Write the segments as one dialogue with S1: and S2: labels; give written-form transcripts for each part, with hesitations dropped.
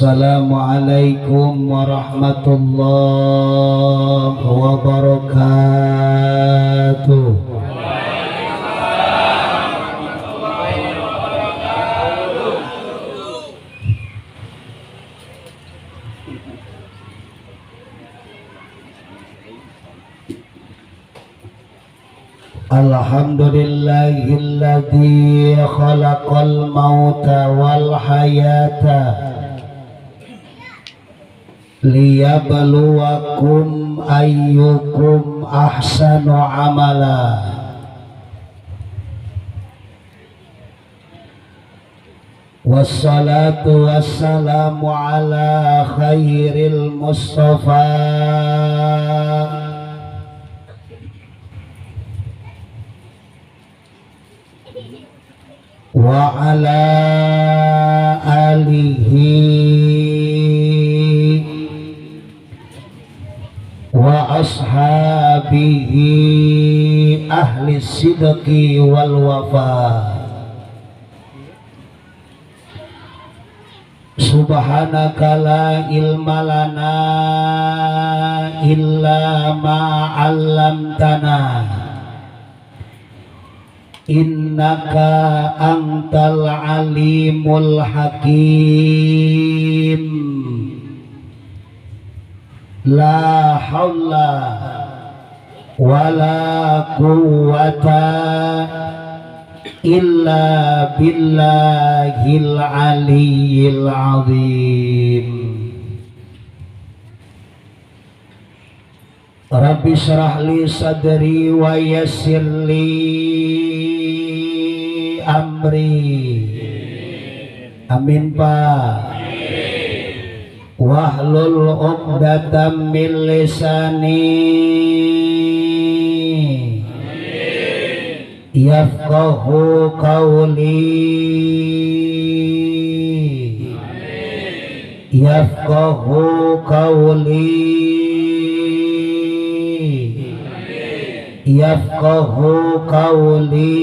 S1: Assalamualaikum warahmatullahi wabarakatuh. Alhamdulillahilladzi khalaqal mauta wal hayata liyabluwakum ayyukum ahsanu amala. Wassalatu wassalamu ala khairil mustafa wa ala alihi wa ashabihi ahli sidqi wal wafa. Subhanaka la ilma lana illa ma 'allamtana innaka antal alimul hakim. La haula wala quwwata illa billahil aliyyil azim. Rabbi shrah li sadri wa yassir li amri. Amin Pak. Wahlul 'uqdatam min lisani yafqahu qawli. Yafqahu qawli. Yafqahu qawli.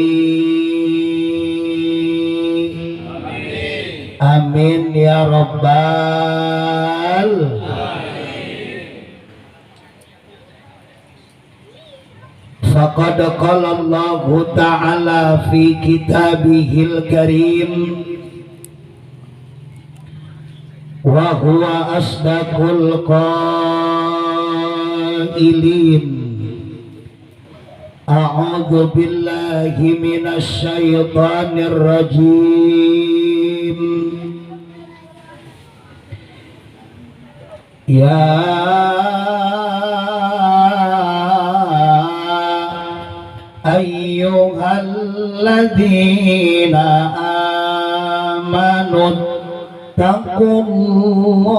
S1: Amin ya rabbal alamin. Faqad qala Allah ta'ala fi kitabihil karim wa huwa asdaqul qailin. A'udzu billahi minasy syaithanir rajim. Ya ayyuhalladzina amanu taqullaha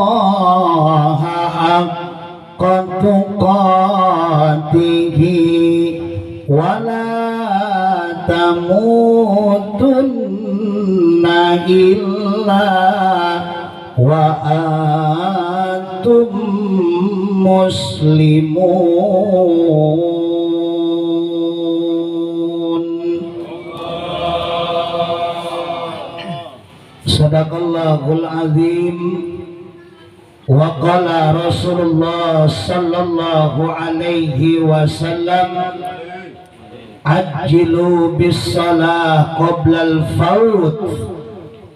S1: haqqa tuqatih wa la tamutunna illa wa antum muslimun. Sadaqallahul azim. Wa qala Rasulullah sallallahu alaihi wasallam ajjilu bis salah qabla al faut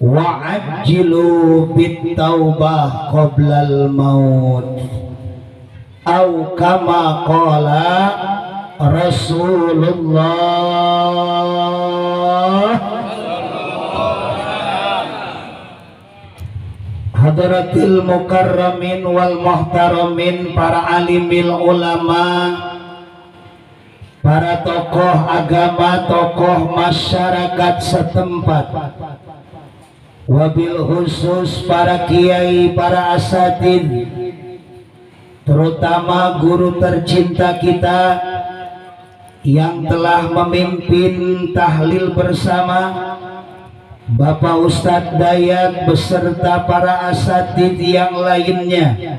S1: wa ajjilu bit taubah qabla al maut. Au kama qala Rasulullah. Hadratil mukarramin wal muhtaramin, para alimil ulama, para tokoh agama, tokoh masyarakat setempat, wabil khusus para kiai, para asatid, terutama guru tercinta kita yang telah memimpin tahlil bersama, Bapak Ustadz Dayat beserta para asatid yang lainnya,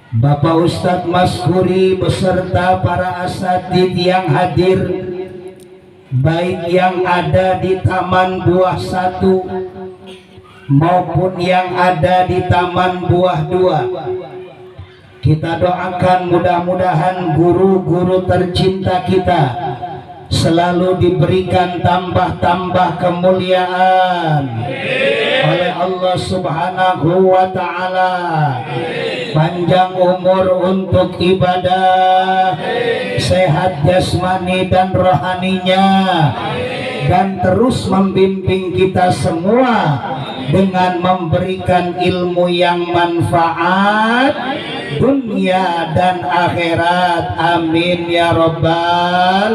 S1: Bapak Ustadz Maskuri beserta para asatid yang hadir, baik yang ada di Taman Buah 1 maupun yang ada di Taman Buah Dua. Kita doakan mudah-mudahan guru-guru tercinta kita selalu diberikan tambah-tambah kemuliaan oleh Allah Subhanahu wa Ta'ala, panjang umur untuk ibadah, sehat jasmani dan rohaninya, dan terus membimbing kita semua dengan memberikan ilmu yang manfaat dunia dan akhirat. Amin ya Rabbal.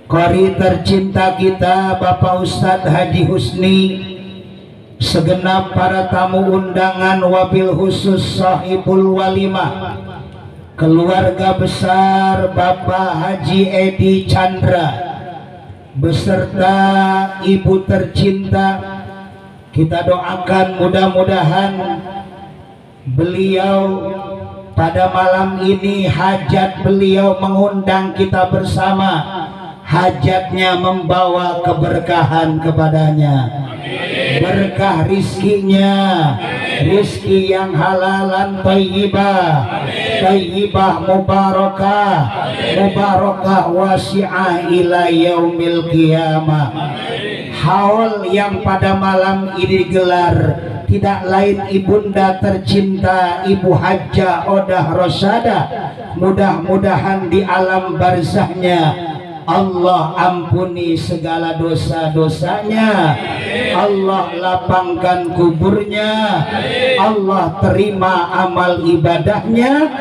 S1: Qori tercinta kita Bapak Ustadz Haji Husni, segenap para tamu undangan, wabil khusus sahibul walimah, keluarga besar Bapak Haji Edi Chandra beserta ibu tercinta, kita doakan mudah-mudahan beliau pada malam ini hajat beliau mengundang kita bersama, hajatnya membawa keberkahan kepadanya, berkah rizkinya, rizki yang halalan thayyibah, thayyibah mubarakah, mubarakah wasi'ah ila yaumil qiyamah. Haul yang pada malam ini digelar tidak lain ibunda tercinta Ibu Hajjah Odah Rosyada. Mudah-mudahan di alam barzahnya Allah ampuni segala dosa-dosanya, Allah lapangkan kuburnya, Allah terima amal ibadahnya,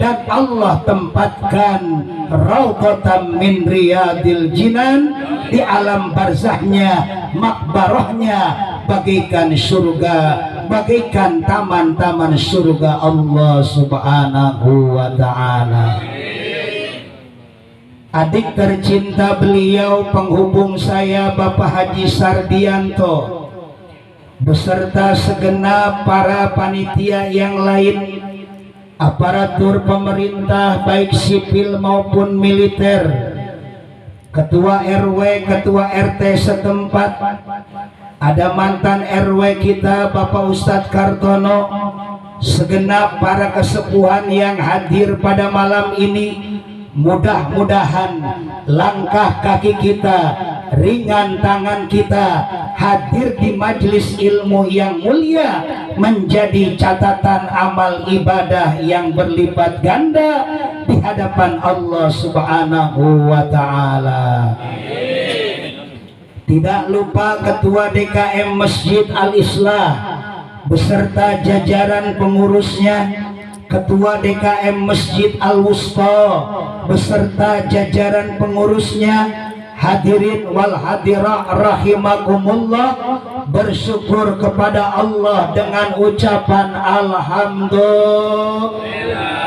S1: dan Allah tempatkan raudhatan min riyadil jinan di alam barzahnya, makbarahnya bagaikan surga, bagaikan taman-taman surga Allah Subhanahu wa Ta'ala. Adik tercinta beliau, penghubung saya Bapak Haji Sardianto beserta segenap para panitia yang lain, aparatur pemerintah baik sipil maupun militer, ketua RW, ketua RT setempat, ada mantan RW kita Bapak Ustadz Kartono, segenap para kesepuhan yang hadir pada malam ini. Mudah-mudahan langkah kaki kita, ringan tangan kita hadir di majelis ilmu yang mulia menjadi catatan amal ibadah yang berlipat ganda di hadapan Allah Subhanahu wa Ta'ala. Tidak lupa Ketua DKM Masjid Al-Islah beserta jajaran pengurusnya, Ketua DKM Masjid Al-Wusta beserta jajaran pengurusnya, hadirin wal hadirah rahimakumullah, bersyukur kepada Allah dengan ucapan alhamdulillah.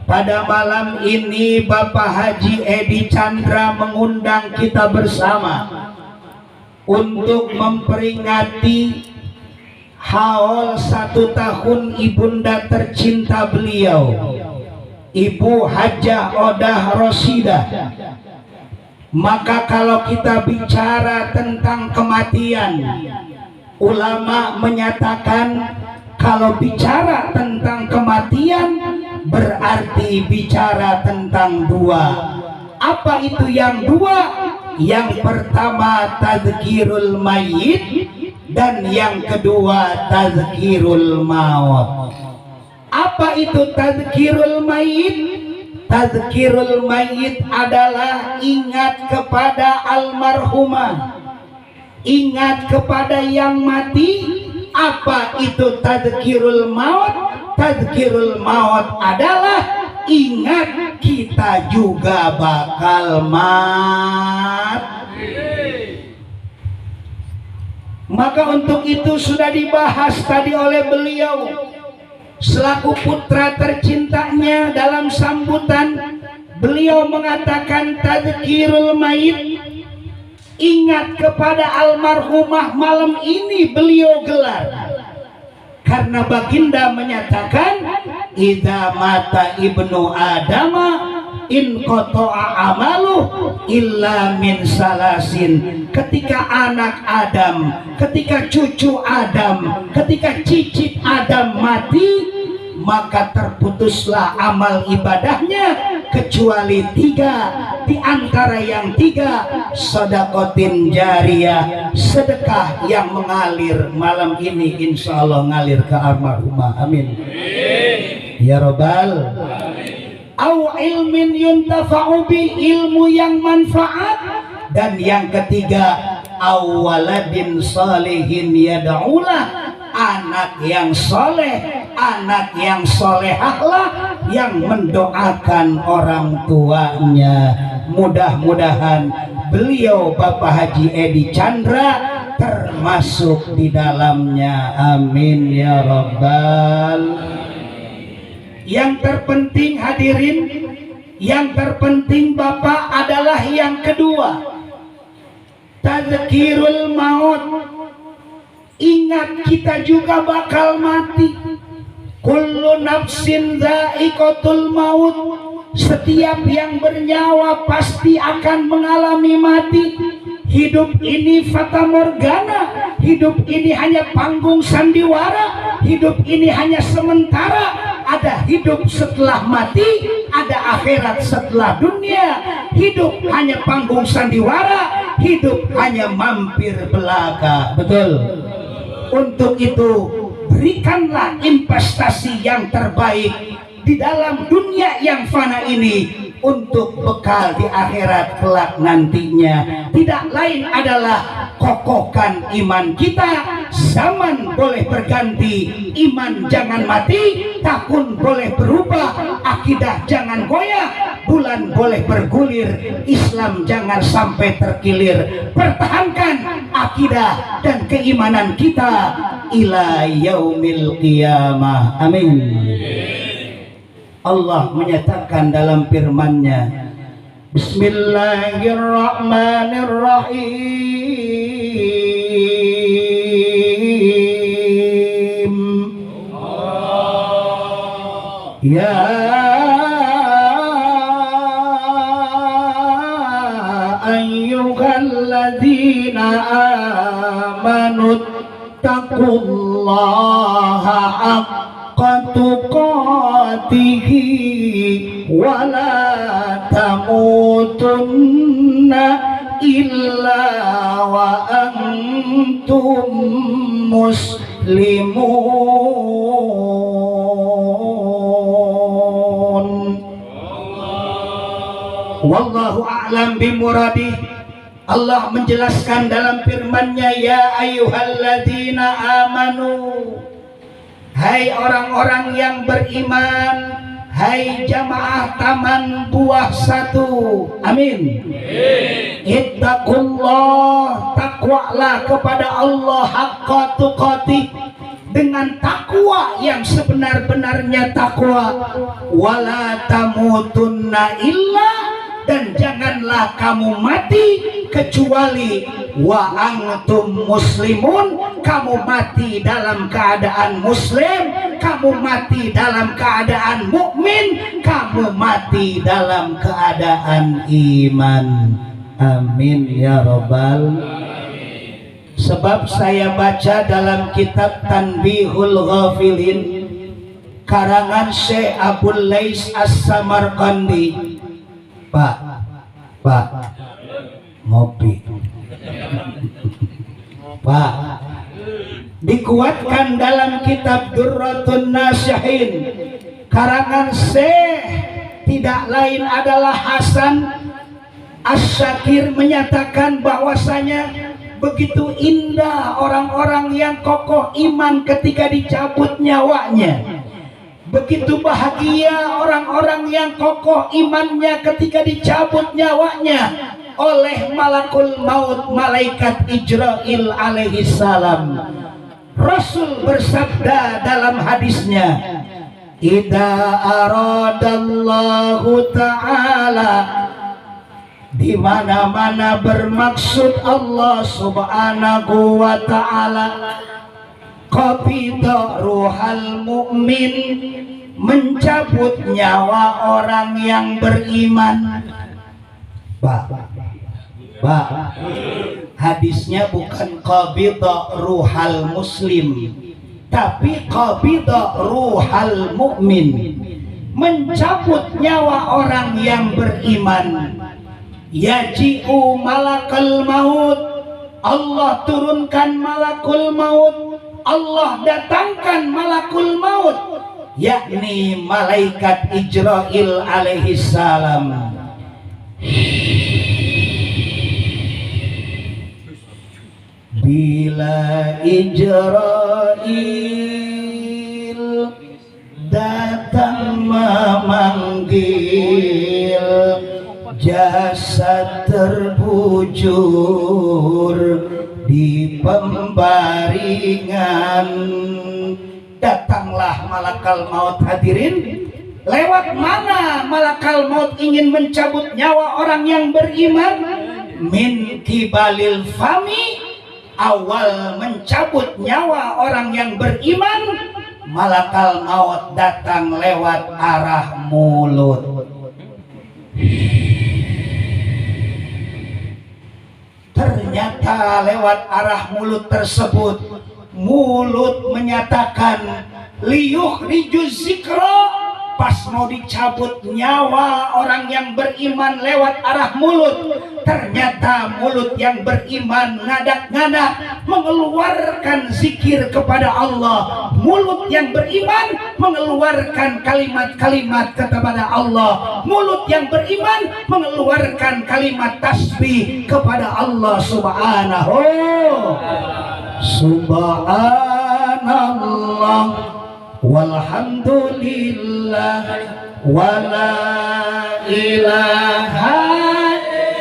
S1: Pada malam ini Bapak Haji Edi Chandra mengundang kita bersama untuk memperingati haul 1 tahun ibunda tercinta beliau, Ibu Hajjah Odah Rosidah. Maka kalau kita bicara tentang kematian, ulama menyatakan kalau bicara tentang kematian berarti bicara tentang dua. Apa itu yang dua? Yang pertama tazkirul mayyit, dan yang kedua tazkirul maut. Apa itu tazkirul mayyit? Tazkirul mayyit adalah ingat kepada almarhumah, ingat kepada yang mati. Apa itu tazkirul maut? Tazkirul maut adalah ingat kita juga bakal mati. Maka untuk itu sudah dibahas tadi oleh beliau selaku putra tercintanya. Dalam sambutan beliau mengatakan tazkirul mayyit, ingat kepada almarhumah. Malam ini beliau gelar karena baginda menyatakan idza mata ibnu adama in qata'a amalu illa min salasin. Ketika anak Adam, ketika cucu Adam, ketika cicit Adam mati, maka terputuslah amal ibadahnya kecuali 3. Di antara yang 3, sedekatin jariyah, sedekah yang mengalir. Malam ini insya Allah ngalir ke almarhumah, amin ya robbal. Au ilmin yuntafa'u bi, ilmu yang manfaat. Dan yang ketiga, au waladin salihin yad'ulah, anak yang soleh, anak yang solehahlah yang mendoakan orang tuanya. Mudah-mudahan beliau Bapak Haji Edi Chandra termasuk di dalamnya, amin ya robbal. Yang terpenting hadirin, yang terpenting Bapak adalah yang kedua, tadzkirul maut. Ingat kita juga bakal mati. Kullu nafsin dha'iqatul maut. Setiap yang bernyawa pasti akan mengalami mati. Hidup ini fata morgana, hidup ini hanya panggung sandiwara, hidup ini hanya sementara. Ada hidup setelah mati, ada akhirat setelah dunia. Hidup hanya panggung sandiwara, hidup hanya mampir belaka. Betul. Untuk itu berikanlah investasi yang terbaik di dalam dunia yang fana ini untuk bekal di akhirat kelak nantinya. Tidak lain adalah kokohkan iman kita. Zaman boleh berganti, iman jangan mati. Tahun boleh berubah, akidah jangan goyah. Bulan boleh bergulir, Islam jangan sampai terkilir. Pertahankan akidah dan keimanan kita ila yaumil qiyamah, amin. Allah menyatakan dalam firman-Nya, Bismillahirrahmanirrahim. Ya ayyuhalladzina amanu taqullaha haqqa tuqatihi wa la tamutunna illa wa antum muslimun. Wallahu a'lam bimuradih. Allah menjelaskan dalam firman-Nya, ya ayyuhalladzina amanu, hai orang-orang yang beriman, hai jamaah Taman Buah 1, amin. Ittaqullah, takwalah kepada Allah haqqa tuqatih, dengan takwa yang sebenar-benarnya takwa. Wala tamutunna illa, dan janganlah kamu mati kecuali wa antum muslimun, kamu mati dalam keadaan muslim, kamu mati dalam keadaan mukmin, kamu mati dalam keadaan iman, amin ya robbal. Sebab saya baca dalam kitab Tanbihul Ghafilin karangan Syekh Abul Lais As-Samarqandi. Pak, ngopi. Pak, dikuatkan dalam kitab Durratun Nasihin karangan Syekh tidak lain adalah Hasan Asy-Syakir, menyatakan bahwasanya begitu indah orang-orang yang kokoh iman ketika dicabut nyawanya. Begitu bahagia orang-orang yang kokoh imannya ketika dicabut nyawanya oleh malakul maut, malaikat Ijrail alaihi salam. Rasul bersabda dalam hadisnya, idza aradallahu ta'ala, di mana-mana bermaksud Allah subhanahu wa ta'ala, qabida ruhal mu'min, mencabut nyawa orang yang beriman. Pak, hadisnya bukan qabida ruhal muslim, tapi qabida ruhal mukmin, mencabut nyawa orang yang beriman. Yaji'u malakal maut, Allah turunkan malakul maut, Allah datangkan malakul maut, yakni malaikat Ijrail alaihi salam. Bila Ijrail datang memanggil, jasad terbujur di pembaringan. Datanglah malakal maut. Hadirin, lewat mana malakal maut ingin mencabut nyawa orang yang beriman? Min kibalil fami, awal mencabut nyawa orang yang beriman, malakal maut datang lewat arah mulut. Ternyata lewat arah mulut tersebut, mulut menyatakan liyukhrijuz zikra. Pas mau dicabut nyawa orang yang beriman lewat arah mulut, ternyata mulut yang beriman ngadak-ngadak mengeluarkan zikir kepada Allah. Mulut yang beriman mengeluarkan kalimat-kalimat kepada Allah. Mulut yang beriman mengeluarkan kalimat tasbih kepada Allah subhanahu. Subhanallah walhamdulillah wala ilaha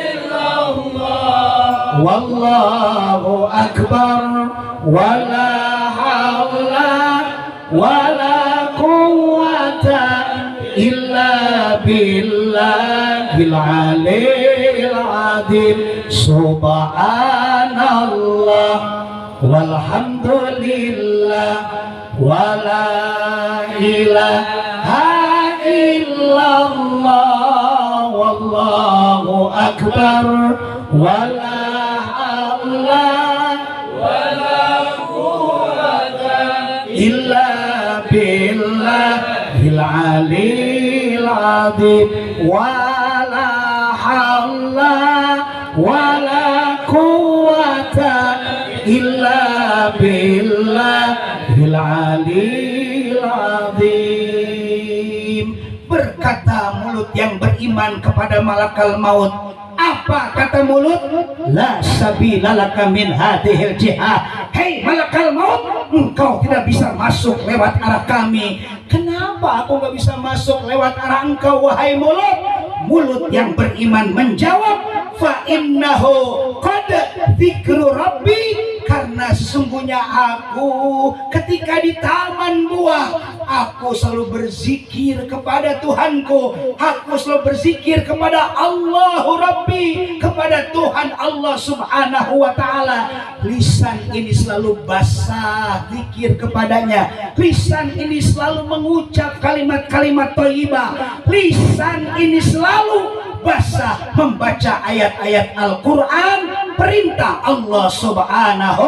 S1: illallah wallahu akbar wala haula wala quwwata illa billahil aliyil azim. Subhanallah walhamdulillah wala ilaha illallah wallahu akbar wala haula wala quwwata illa billahil aliyil azim. Wala haula wala quwwata illa billahil aliyil azim. Berkata mulut yang beriman kepada malakal maut. Apa kata mulut? La sabila laka min hadhil jihah. Hei malakal maut, engkau tidak bisa masuk lewat arah kami. Kenapa aku gak bisa masuk lewat arah engkau wahai mulut? Mulut yang beriman menjawab, fa innahu qad dzikru rabbi, karena sesungguhnya aku ketika di taman buah, aku selalu berzikir kepada Tuhanku, aku selalu berzikir kepada Allahu Rabbi, kepada Tuhan Allah subhanahu wa ta'ala. Lisan ini selalu basah zikir kepadanya, lisan ini selalu mengucap kalimat-kalimat thayyibah, lisan ini selalu basah membaca ayat-ayat Al-Quran, perintah Allah subhanahu.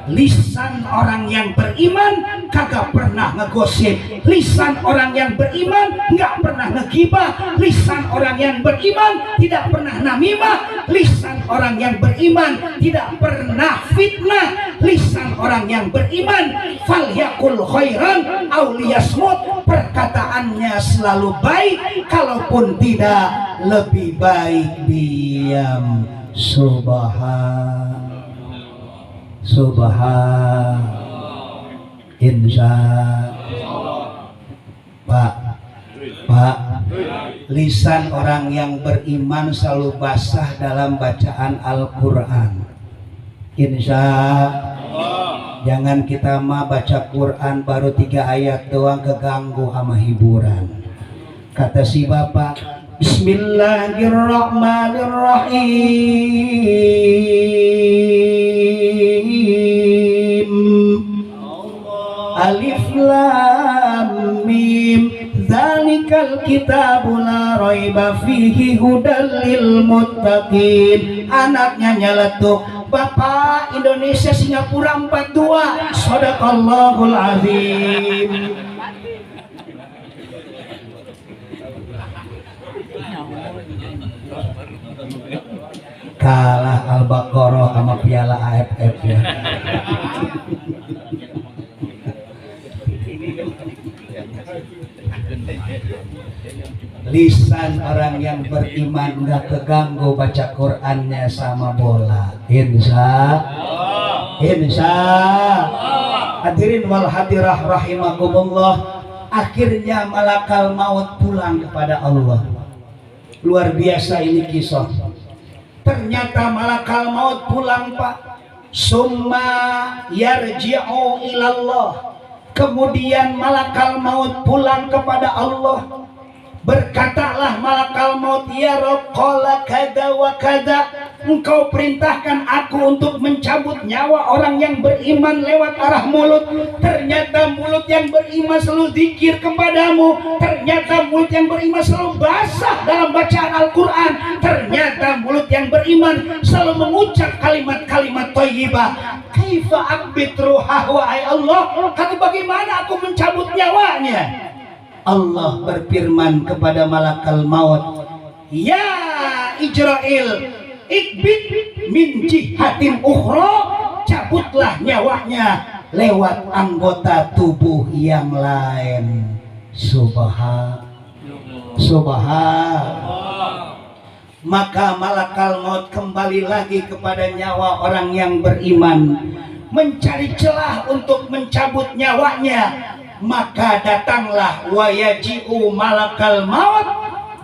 S1: Lisan orang yang beriman kagak pernah ngegosip. Lisan orang yang beriman nggak pernah ngegibah. Lisan orang yang beriman tidak pernah namimah. Lisan orang yang beriman tidak pernah fitnah. Lisan orang yang beriman falyakul khairan aw liyasmut, perkataannya selalu baik, kalaupun tidak lebih baik diam. Insya Pak, lisan orang yang beriman selalu basah dalam bacaan Al-Quran. Insya jangan kita mah baca Quran baru 3 ayat doang keganggu sama hiburan. Kata si bapak, Bismillahirrahmanirrahim. Alif lam kitabu la raiba fihi hudal lil muttaqin. Anaknya nyeletuk, Bapak Indonesia Singapura 42. Shadaqallahul azim. Kalah Al-Baqarah sama piala AFF ya. Lisan orang yang beriman nggak keganggu baca Qur'annya sama bola. Insya hadirin wal hadirah rahimakumullah. Akhirnya malakal maut pulang kepada Allah. Luar biasa ini kisah. Ternyata malakal maut pulang, Pak. Summa yarji'u ilallah. Kemudian malakal maut pulang kepada Allah. Berkatalah malakal maut, ya Rabb, qala kada wa kada, engkau perintahkan aku untuk mencabut nyawa orang yang beriman lewat arah mulut. Ternyata mulut yang beriman selalu zikir kepadamu. Ternyata mulut yang beriman selalu basah dalam bacaan Al-Quran. Ternyata mulut yang beriman selalu mengucap kalimat-kalimat thayyibah. Kaifa akbit ruhahu, wahai Allah, kata bagaimana aku mencabut nyawanya? Allah berfirman kepada malakal maut, ya Ijrail, ikbit min jihatin ukhra, cabutlah nyawanya lewat anggota tubuh yang lain. Subhan. Maka malakal maut kembali lagi kepada nyawa orang yang beriman, mencari celah untuk mencabut nyawanya. Maka datanglah wayaji'u malakal maut,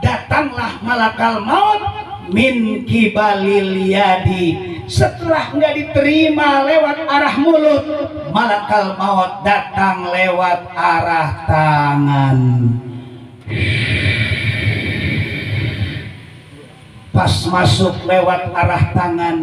S1: datanglah malakal maut min kibalil yadi. Setelah nggak diterima lewat arah mulut, malakal maut datang lewat arah tangan. Pas masuk lewat arah tangan,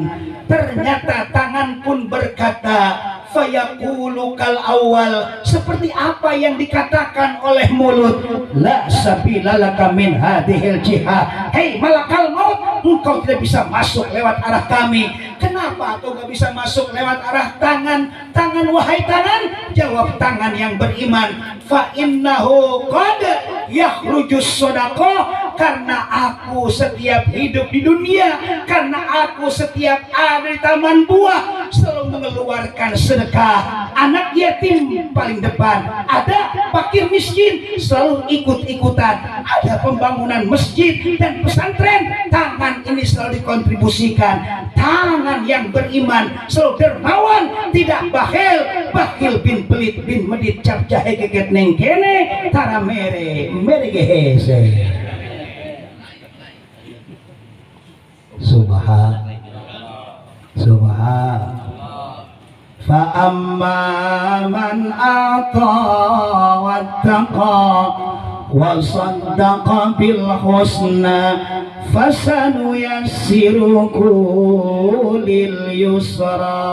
S1: ternyata tangan pun berkata, fayaqulu kal awal, seperti apa yang dikatakan oleh mulut, la sabila laka min hadhil jihah. Hei malakal maut, engkau tidak bisa masuk lewat arah kami. Kenapa engkau nggak bisa masuk lewat arah tangan? Tangan, wahai tangan, jawab tangan yang beriman, fa innahu qad yakhrujus shadaqah, karena aku setiap hidup di dunia, karena aku setiap ada di taman buah selalu mengeluarkan sedekah. Anak yatim paling depan, ada fakir miskin selalu ikut-ikutan, ada pembangunan masjid dan pesantren, tangan ini selalu dikontribusikan. Tangan yang beriman selalu dermawan, tidak bakhil. Bakhil bin pelit bin medit cap jahe geget neng kene tara mere gehese. Subhan. Fa amma man ata wattaqa wa saddaqa bil husna fasanuyassiruhu lil yusra.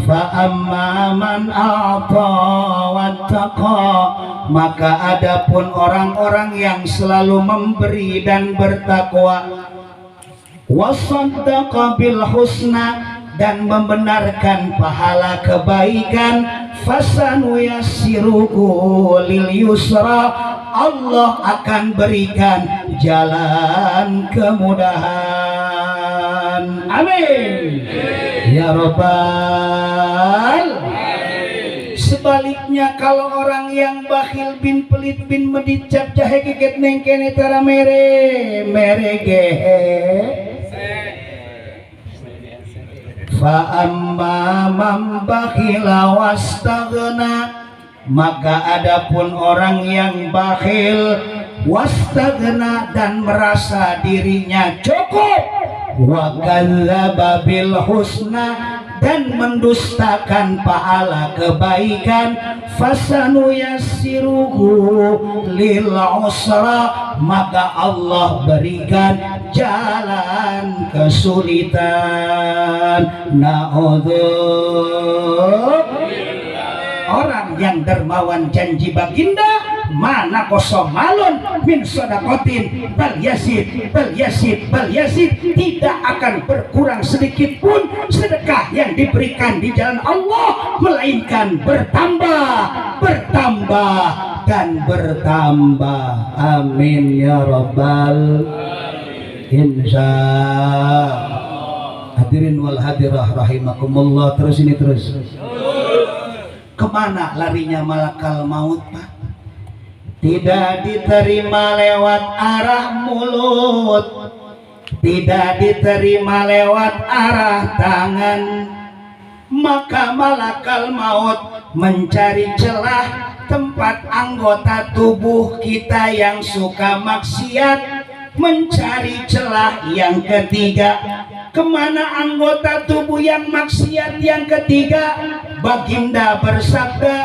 S1: Fa amma man a'ta wattaqa, maka adapun orang-orang yang selalu memberi dan bertakwa, wasaddaqa bil husna, dan membenarkan pahala kebaikan, fasanuyassiruhu lil yusra, Allah akan berikan jalan kemudahan. Amin ya Rabbal. Sebaliknya kalau orang yang bakhil bin pelit bin medit cap jahe geget neng kene tara mere gehe. Fa amma man bakhila wastaghna, maka adapun orang yang bakhil wastaghna dan merasa dirinya cukup, wa kadzdzaba bil husna, dan mendustakan pahala kebaikan, fasanuyassiruhu lil usra, maka Allah berikan jalan kesulitan. Naudzubillah. Orang orang yang dermawan janji baginda mana kosong malun min sodakotin bal yasid tidak akan berkurang sedikit pun sedekah yang diberikan di jalan Allah, melainkan bertambah dan bertambah. Amin ya rabbal insya. Hadirin wal hadirah rahimakumullah. Terus ini terus. Kemana larinya malakal maut, Pak? Tidak diterima lewat arah mulut, tidak diterima lewat arah tangan, maka malakal maut mencari celah tempat anggota tubuh kita yang suka maksiat, mencari celah yang ketiga. Kemana anggota tubuh yang maksiat yang ketiga? Baginda bersabda,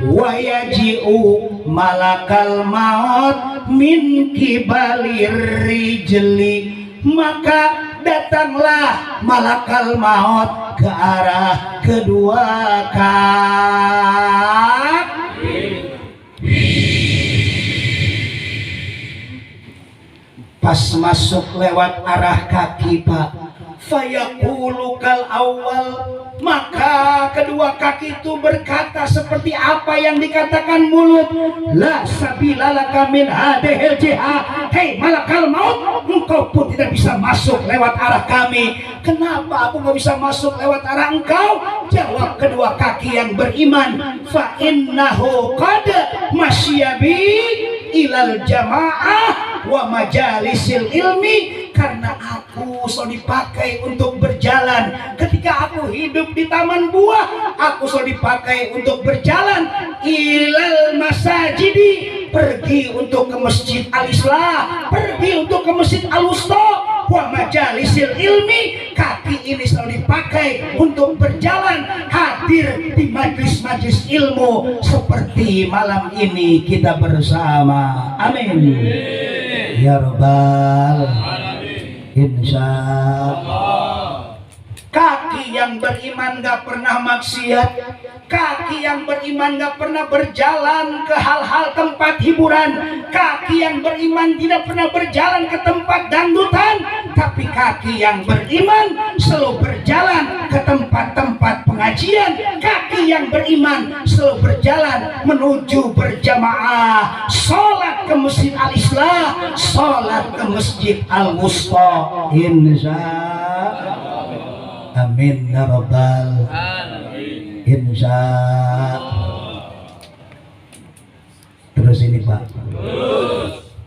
S1: wa yaji'u malakal maut min kibalir rijli, maka datanglah malakal maut ke arah kedua kaki. Pas masuk lewat arah kaki, Pak, fayaqulu kal awal, maka kedua kaki itu berkata seperti apa yang dikatakan mulut, la sabila laka min hadhil jihad, hei malakal maut, engkau pun tidak bisa masuk lewat arah kami. Kenapa aku nggak bisa masuk lewat arah engkau? Jawab kedua kaki yang beriman, fa innahu qad masyabi ilal jamaah wa majalisil ilmi, karena aku selalu dipakai untuk berjalan. Ketika aku hidup di taman buah, aku selalu dipakai untuk berjalan ilal masajidi, pergi untuk ke masjid al-islah, pergi untuk ke masjid al-wusta, wa majalisil ilmi, kaki ini selalu dipakai untuk berjalan, hadir di majlis-majlis ilmu seperti malam ini kita bersama. Amin ya rabbal insya Allah. Kaki yang beriman gak pernah maksiat, kaki yang beriman gak pernah berjalan ke hal-hal tempat hiburan, kaki yang beriman tidak pernah berjalan ke tempat dangdutan, tapi kaki yang beriman selalu berjalan ke tempat-tempat pengajian, kaki yang beriman selalu berjalan menuju berjamaah, sholat ke masjid al-islah, sholat ke masjid al-wusta. Insya amin ya rabbal insya. Terus ini Pak,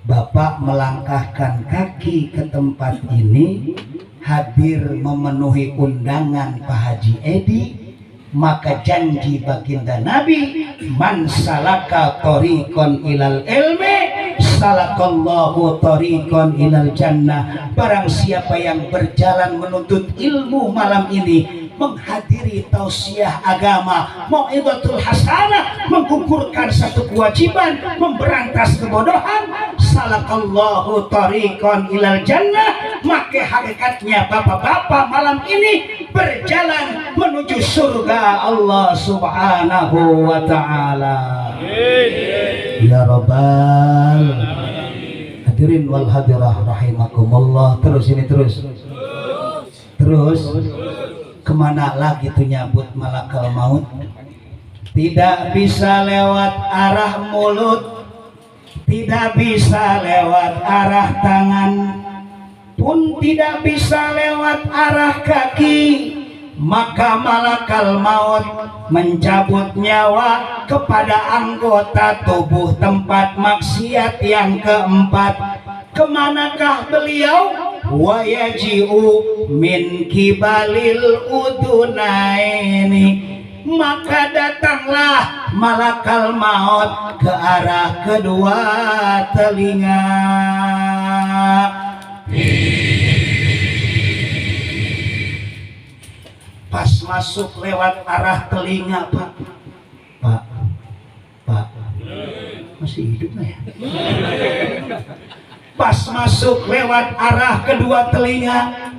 S1: Bapak melangkahkan kaki ke tempat ini, hadir memenuhi undangan Pak Haji Edi, maka janji baginda Nabi, man salaka thoriqan ilal ilmi salakallahu thoriqan ilal jannah. Barang siapa yang berjalan menuntut ilmu malam ini, menghadiri tausiah agama, mau'izatul hasanah, menggugurkan satu kewajiban, memberantas kebodohan, salakallahu thoriqan ilal jannah, maka hakikatnya bapak-bapak malam ini berjalan menuju surga Allah subhanahu wa ta'ala. Ya rabbal hadirin wal hadirah rahimakumullah. Terus ini terus kemana lagi tuh nyabut malakal maut? Tidak bisa lewat arah mulut, tidak bisa lewat arah tangan, pun tidak bisa lewat arah kaki, maka malakal maut mencabut nyawa kepada anggota tubuh tempat maksiat yang keempat. Kemanakah beliau? Wa yaji'u min kibalil udunaini, maka datanglah malakal maut ke arah kedua telinga. Pas masuk lewat arah telinga, Pak masih hidup nggak ya? Pas masuk lewat arah kedua telinga,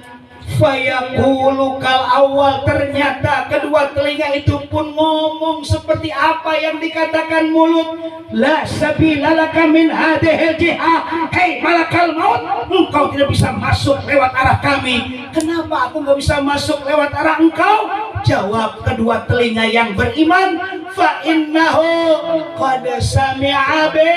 S1: Fayaqulu kal awal, ternyata kedua telinga itu pun ngomong seperti apa yang dikatakan mulut. La sabila laka min hadhil jihah, hei malakal maut, engkau tidak bisa masuk lewat arah kami. Kenapa aku nggak bisa masuk lewat arah engkau? Jawab kedua telinga yang beriman, fa innahu qad sami'a bi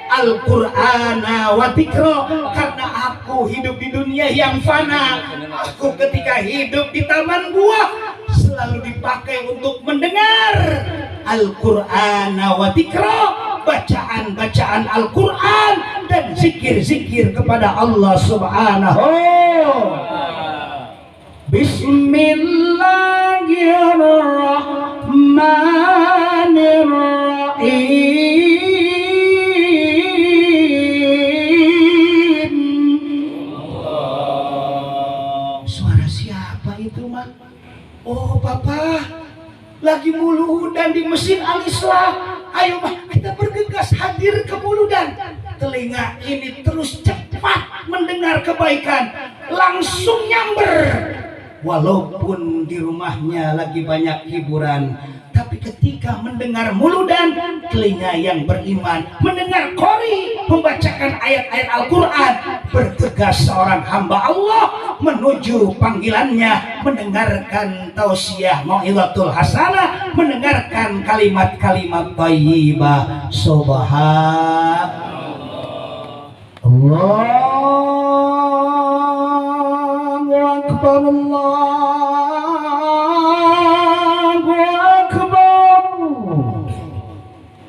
S1: Al-Qur'ana wa dzikra, karena aku hidup di dunia yang fana. Aku ketika hidup di taman buah selalu dipakai untuk mendengar Al-Qur'ana wa dzikra, bacaan-bacaan Al-Qur'an dan zikir-zikir kepada Allah Subhanahu. Bismillahirrahmanirrahim. Oh papa, lagi muludan di Masjid Al-Islah. Ayo bah, kita bergegas hadir ke muludan. Telinga ini terus cepat mendengar kebaikan, langsung nyamber. Walaupun di rumahnya lagi banyak hiburan, tapi ketika mendengar muludan, telinga yang beriman mendengar qori membacakan ayat-ayat Al-Quran, bergegas seorang hamba Allah menuju panggilannya, mendengarkan tausiah mau'izatul hasanah, mendengarkan kalimat-kalimat thayyibah. Subhanallah, Allahu Akbar, Allahu Akbar.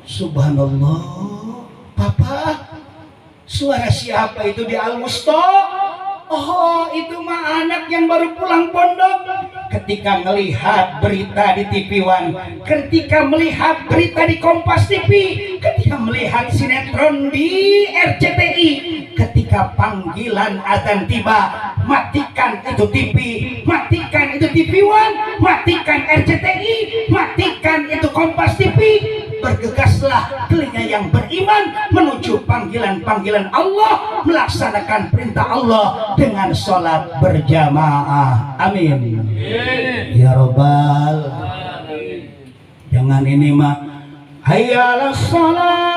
S1: Subhanallah. Papa, suara siapa itu di Al-Wusta? Oh, itu mah anak yang baru pulang pondok. Ketika melihat berita di TV One, ketika melihat berita di Kompas TV, ketika melihat sinetron di RCTI, ketika panggilan azan tiba, matikan itu TV, matikan itu TV One, matikan RCTI, matikan itu Kompas TV. Bergegaslah telinga yang beriman menuju panggilan-panggilan Allah, melaksanakan perintah Allah dengan sholat berjamaah. Amin ya robbal. Jangan ini mah hayya 'alas shalah,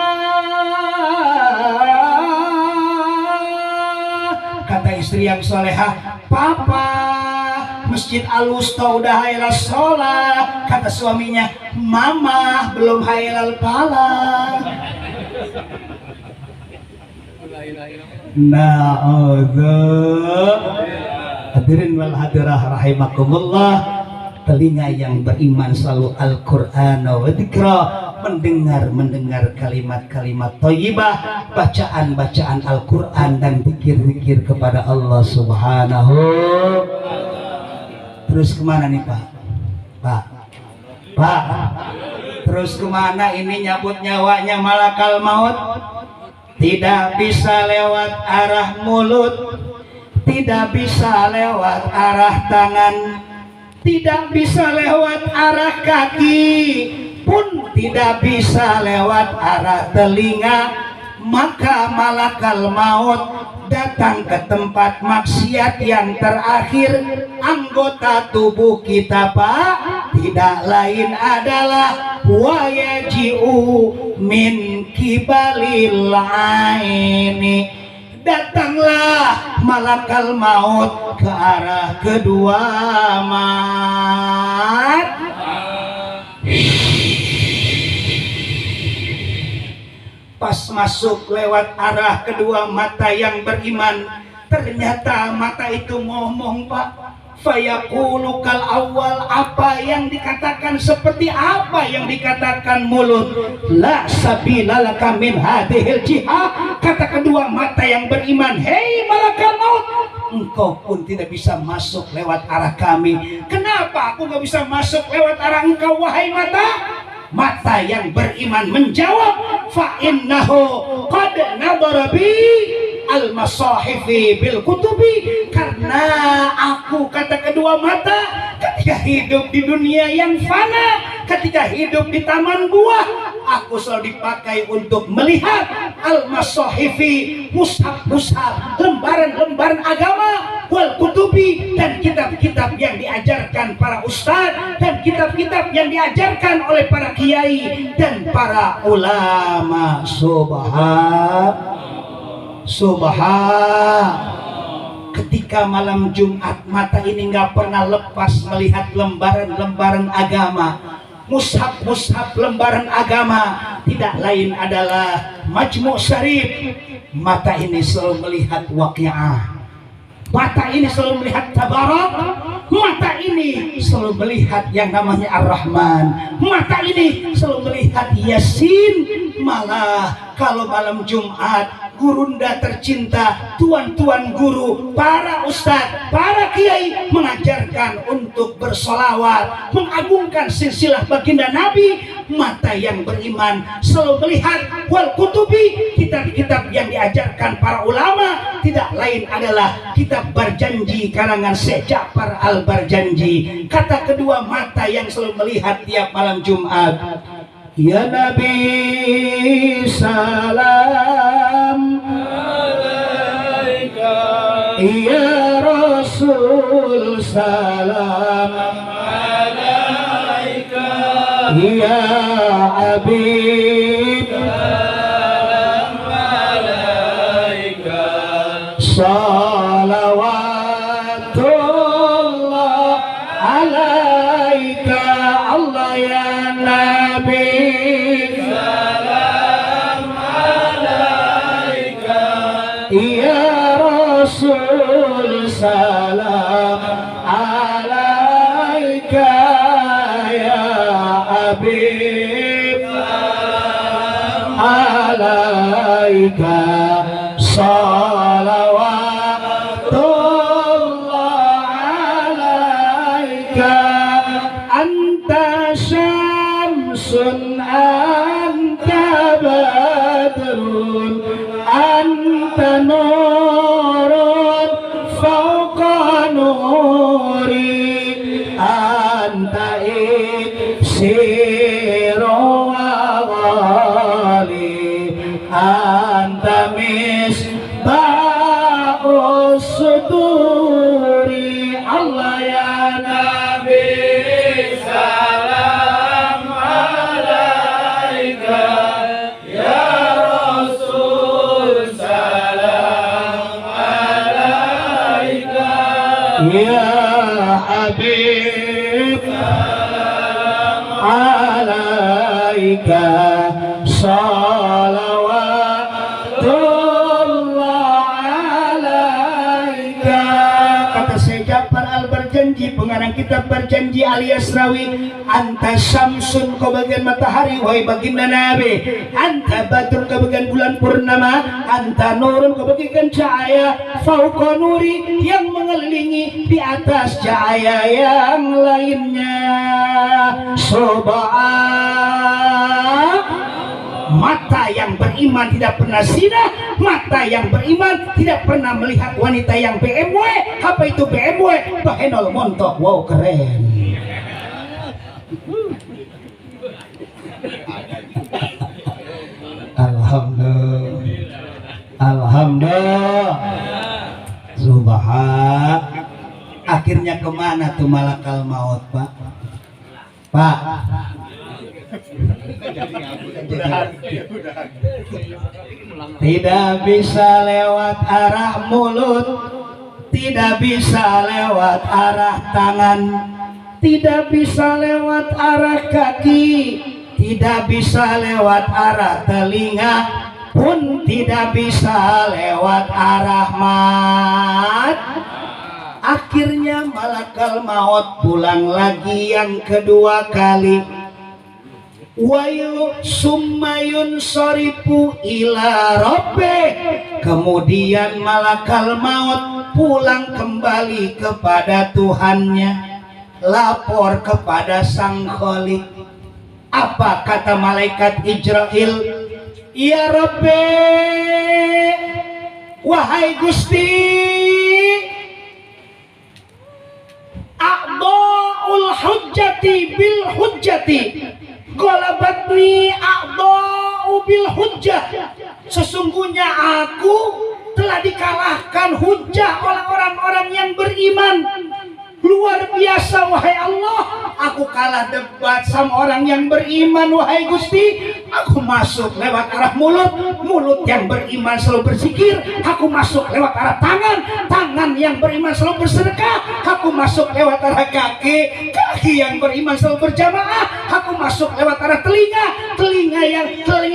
S1: kata istri yang solehah, papa Masjid Al-Wusta udah hayal sholat. Kata suaminya, mama belum hayal pala. Hadirin wal hadirah rahimakumullah. Telinga yang beriman selalu Al-Qur'an wa dzikra, mendengar kalimat-kalimat thayyibah, bacaan-bacaan Al-Qur'an dan zikir-zikir kepada Allah Subhanahu. Terus kemana nih Pak? Pak, terus kemana ini nyabut nyawanya malakal maut? Tidak bisa lewat arah mulut, tidak bisa lewat arah tangan, tidak bisa lewat arah kaki, pun tidak bisa lewat arah telinga. Maka malakal maut datang ke tempat maksiat yang terakhir, anggota tubuh kita Pak, tidak lain adalah wayaji'u min kibalil aini. Datanglah malakal maut ke arah kedua mata. Pas masuk lewat arah kedua mata yang beriman, ternyata mata itu ngomong Pak. Fayaqulu kal awal, apa yang dikatakan seperti apa yang dikatakan mulut. La sabila laka min hadhil jihah, kata kedua mata yang beriman, hei malakal maut, engkau pun tidak bisa masuk lewat arah kami. Kenapa aku gak bisa masuk lewat arah engkau wahai mata? Mata yang beriman menjawab, fa innahu qad nadara bi al-masahifi bil kutubi, karena aku, kata kedua mata, ketika hidup di dunia yang fana, ketika hidup di taman buah, aku selalu dipakai untuk melihat al-masahifi, mushaf-mushaf, lembaran-lembaran agama, wal kutubi, dan kitab-kitab yang diajarkan para ustadz, dan kitab-kitab yang diajarkan oleh para kiai dan para ulama. Ketika malam Jumat, mata ini nggak pernah lepas melihat lembaran-lembaran agama, mushaf-mushaf lembaran agama, tidak lain adalah Majmu' Syarif. Mata ini selalu melihat Waqiah, mata ini selalu melihat Tabarak, mata ini selalu melihat yang namanya Ar-Rahman, mata ini selalu melihat Yasin. Malah kalau malam Jumat, gurunda tercinta, tuan-tuan guru, para ustadz, para kiai mengajarkan untuk bersolawat, mengagungkan silsilah baginda Nabi. Mata yang beriman selalu melihat wal kutubi, kitab-kitab yang diajarkan para ulama, tidak lain adalah kitab Barjanji karangan Syekh Ja'far Al-Barjanji. Kata kedua mata yang selalu melihat tiap malam Jumat, ya Nabi salam alaika, ya Rasul salam alaika, ya Habib salam alaika, salawatullah alaika, Allah ya Nabi salam alaika, ya Rasul salam alaika, ya Habib salam alaika, salawatullah alaika, anta syamsun anta badrun anta nurun fauqa nuri, anta iksiru wa ghali, anta misbahus suduri. Allah ya Nabi salam alaika, ya Rasul salam alaika, ya Habib salam alaika, salawatullah alaika. Kata Syekh Ja'far Al-Barjanji, pengarang kitab Barjanji alias Rawi, anta syamsun, kau bagian matahari wahai baginda Nabi, anta badrun, kau bagian bulan purnama, anta nurun, kau bagian cahaya, fauqa nuri, yang mengelilingi di atas cahaya yang lainnya. Mata yang beriman tidak pernah zina, mata yang beriman tidak pernah melihat wanita yang BMW. Apa itu BMW? Bahenol montok, wow keren. Alhamdulillah, alhamdulillah, subhan. Akhirnya kemana tuh malakal maut, Pak? Pak, tidak bisa lewat arah mulut, tidak bisa lewat arah tangan, tidak bisa lewat arah kaki, tidak bisa lewat arah telinga, pun tidak bisa lewat arah mata. Akhirnya malakal maut pulang lagi yang kedua kali. Wayu summayun soripu ila robbe. Kemudian malakal maut pulang kembali kepada Tuhannya, lapor kepada Sang Khalik. Apa kata malaikat Israil? Ya Rabbi, wahai Gusti, a'dha'ul hujjati bil hujjati, golabatni a'dha'u bil hujjah. sesungguhnya aku telah dikalahkan hujah oleh orang-orang yang beriman. Luar biasa wahai Allah, aku kalah debat sama orang yang beriman wahai Gusti. Aku masuk lewat arah mulut, mulut yang beriman selalu berzikir. Aku masuk lewat arah tangan, tangan yang beriman selalu bersedekah. Aku masuk lewat arah kaki, kaki yang beriman selalu berjamaah. Aku masuk lewat arah telinga, telinga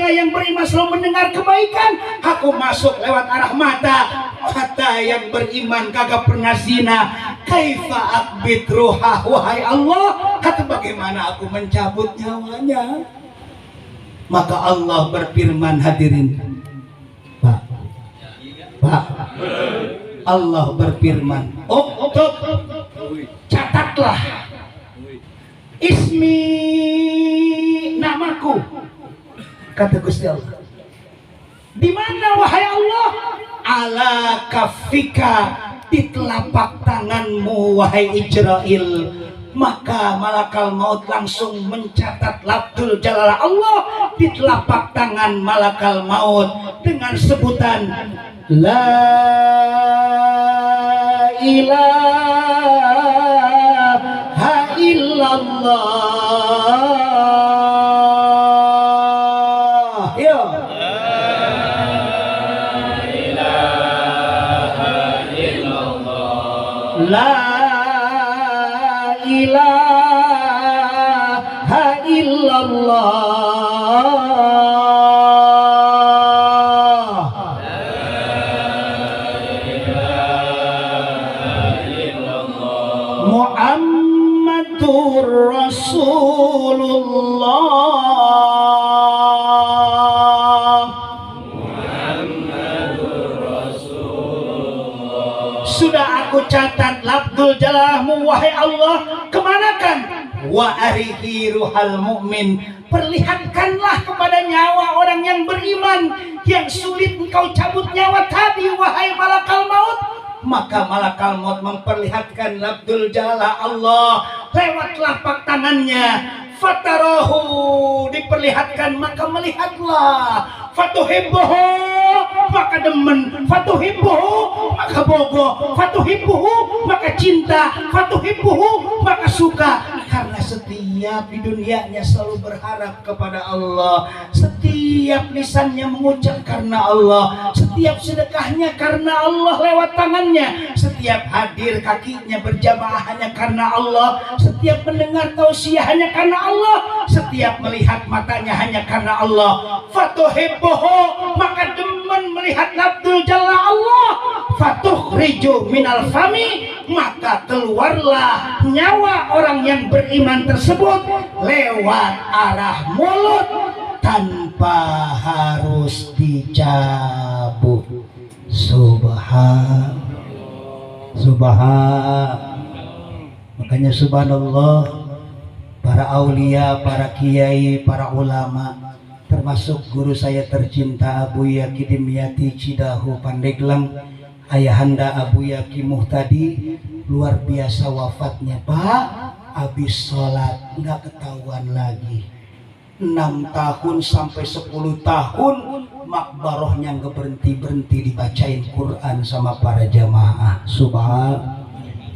S1: yang beriman selalu mendengar kebaikan. Aku masuk lewat arah mata, mata yang beriman kagak pernah zina. Kaifa akbit ruhah, wahai Allah, kata bagaimana aku mencabut nyawanya. Maka Allah berfirman, hadirin Pak, Allah berfirman, catatlah ismi, namaku, kata Gusti Allah. Di mana wahai Allah? Ala kafika, di telapak tanganmu wahai Ijrail. Maka malakal maut langsung mencatat lafzul jalalah Allah di telapak tangan malakal maut dengan sebutan la ilaha illallah. Ya, la ilaha illallah. Muhammadur Rasulullah. Sudah aku catat lafzul jalalahmu wahai Allah. Kemanakan? Wa arihi ruhal mu'min, perlihatkanlah kepada nyawa orang yang beriman yang sulit engkau cabut nyawa tadi wahai malakal maut. Maka malakal maut memperlihatkan lafzul jalalah Allah lewat telapak tangannya. Fatarahu, diperlihatkan maka melihatlah. Fatuhibbuhu, maka demen. Fatuhibbuhu, maka bogo. Fatuhibbuhu, maka cinta. Fatuhibbuhu, maka suka. Karena setiap di dunianya selalu berharap kepada Allah. Setiap lisannya mengucap karena Allah. Setiap sedekahnya karena Allah lewat tangannya. Setiap hadir kakinya berjamaah hanya karena Allah. Setiap mendengar tausiah hanya karena Allah. Setiap melihat matanya hanya karena Allah. Fatuhibbuhu, maka demen melihat lafzul jalla Allah. Fatukhriju minal fami, maka keluarlah nyawa orang yang beriman tersebut lewat arah mulut tanpa harus dicabut. Subhan. Makanya subhanallah, para aulia, para kiai, para ulama, termasuk guru saya tercinta Abu Yaki Dimyati Cidahu Pandeglang, ayahanda Abu Yaki Muhtadi, luar biasa wafatnya Pak. Habis sholat nggak ketahuan lagi. 6 tahun sampai 10 tahun makbarohnya nggak berhenti dibacain Quran sama para jamaah. Subhan.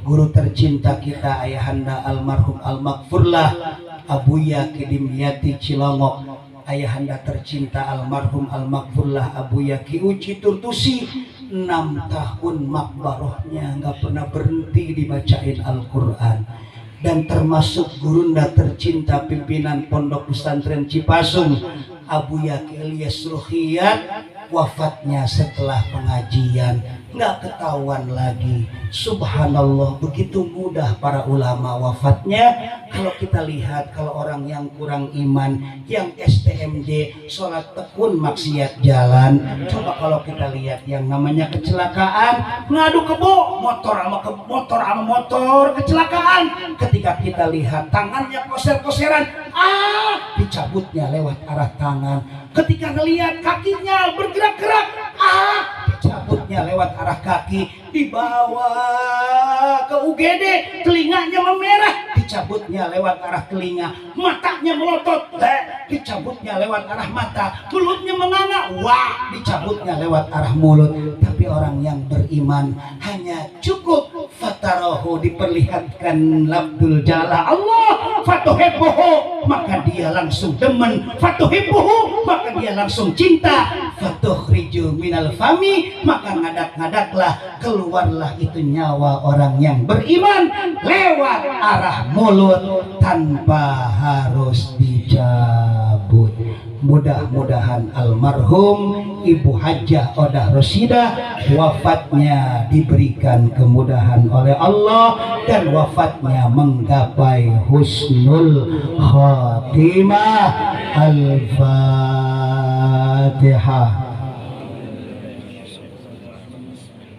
S1: Guru tercinta kita ayahanda almarhum almakfurlah Abu Yaki Dimyati Cilongok, ayahanda tercinta almarhum almakfurlah Abu Yaki Uci Turtusi, 6 tahun makbarohnya nggak pernah berhenti dibacain Al-Quran. Dan termasuk gurunda tercinta pimpinan Pondok Pesantren Cipasung Abu Yaki Ilyas Ruhiyat, wafatnya setelah pengajian, nggak ketahuan lagi. Subhanallah, begitu mudah para ulama wafatnya. Kalau kita lihat, kalau orang yang kurang iman, yang STMJ, sholat tekun maksiat jalan. Coba kalau kita lihat yang namanya kecelakaan, ngadu kebo, motor sama motor kecelakaan. Ketika kita lihat tangannya koser-koseran, dicabutnya lewat arah tangan. Ketika ngelihat kakinya bergerak-gerak, dicabutnya lewat arah kaki. Dibawa ke UGD, telinganya memerah, dicabutnya lewat arah telinga, matanya melotot, dicabutnya lewat arah mata, mulutnya menganga, wah, dicabutnya lewat arah mulut. Tapi orang yang beriman hanya cukup fatarahu, diperlihatkan labdul jala Allah, fatuhibbuhu, maka dia langsung demen, fatuhibbuhu, maka dia langsung cinta, fatuhriju minal fami, maka ngadak-ngadaklah, keluarlah itu nyawa orang yang beriman lewat arah mulut tanpa harus dicabut. Mudah-mudahan almarhum Ibu Hajjah Odah Rosidah wafatnya diberikan kemudahan oleh Allah dan wafatnya menggapai husnul khatimah. Al-Fatihah.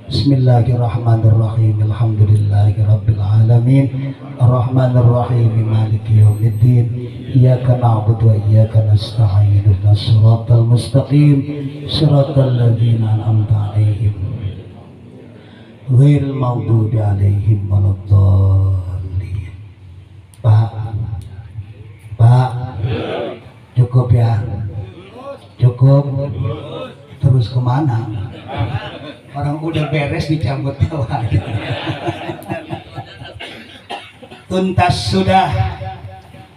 S1: Bismillahirrahmanirrahim. Alhamdulillahirabbil alamin. Arrahmanirrahim. Maliki yaumiddin. Iyyaka na'budu wa iyyaka nasta'in. Ihdinas siratal mustaqim. Siratal ladzina an'amta 'alaihim ghairil maghdubi 'alaihim waladdallin. Pak, cukup ya? Cukup? Terus kemana? Orang udah beres dicabut nyawa. Tuntas sudah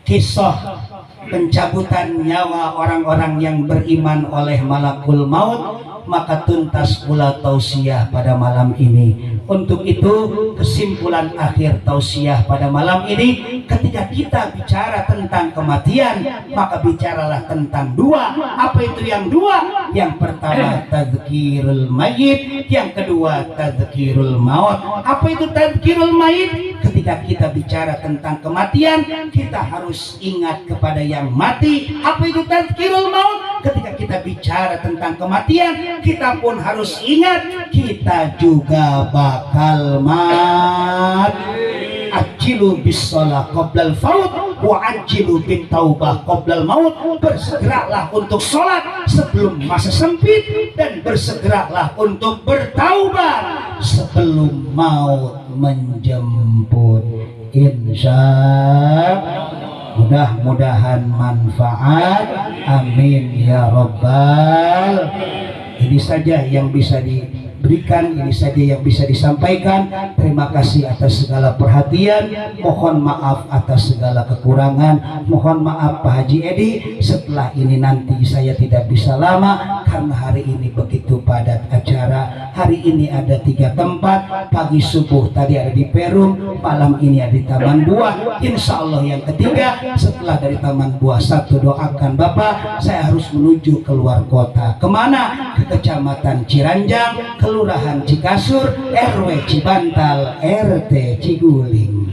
S1: kisah pencabutan nyawa orang-orang yang beriman oleh malakul maut, maka tuntas pula tausiah pada malam ini. Untuk itu kesimpulan akhir tausiah pada malam ini, ketika kita bicara tentang kematian, maka bicaralah tentang dua. Apa itu yang dua? Yang pertama tadzkirul mayit, yang kedua tadzkirul maut. Apa itu tadzkirul mayit? Ketika kita bicara tentang kematian, kita harus ingat kepada yang mati. Apa itu tadzkirul maut? Ketika kita bicara tentang kematian, kita pun harus ingat kita juga bakal mati. Ajilu bis shalah qoblal faut wa ajilu bit taubah qoblal maut. Bersegeralah untuk sholat sebelum masa sempit, dan bersegeralah untuk bertaubat sebelum maut menjemput. Mudah-mudahan manfaat. Amin ya Rabbal. Ini saja yang bisa diberikan, ini saja yang bisa disampaikan. Terima kasih atas segala perhatian. Mohon maaf atas segala kekurangan. Mohon maaf Pak Haji Edi, setelah ini nanti saya tidak bisa lama karena hari ini begitu padat acara. Hari ini ada 3 tempat. Pagi subuh tadi ada di Perum, malam ini ada di Taman Buah. Insya Allah yang ketiga setelah dari Taman Buah, satu doakan Bapak, saya harus menuju keluar kota. Kemana? Ke Kecamatan Ciranjang, Kelurahan Cikasur, RW Cibantal, RT Ciguling.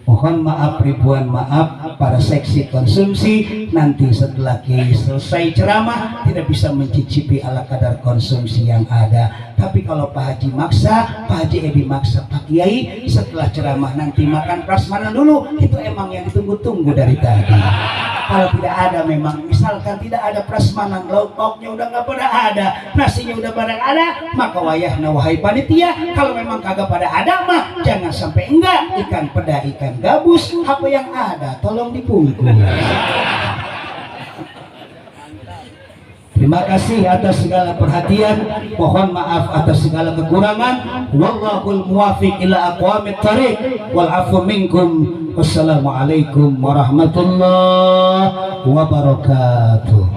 S1: Mohon maaf, ribuan maaf para seksi konsumsi. Nanti setelah Kiai selesai ceramah tidak bisa mencicipi ala kadar konsumsi yang ada. Tapi kalau Pak Haji maksa, Pak Haji Edi maksa Pak Kiai, setelah ceramah nanti makan prasmanan dulu. Itu emang yang ditunggu-tunggu dari tadi. Kalau tidak ada, memang misalkan tidak ada prasmanan, lauk-lauknya udah nggak pada ada, nasinya udah pada ada, maka wayahna wahai panitia, kalau memang kagak pada ada mah jangan sampai enggak. Ikan peda, ikan gabus, apa yang ada tolong dibungkus. Terima kasih atas segala perhatian. Mohon maaf atas segala kekurangan. Wallahul muwafiq ila aqwamit thariq wal afu minkum. Wassalamualaikum warahmatullahi wabarakatuh.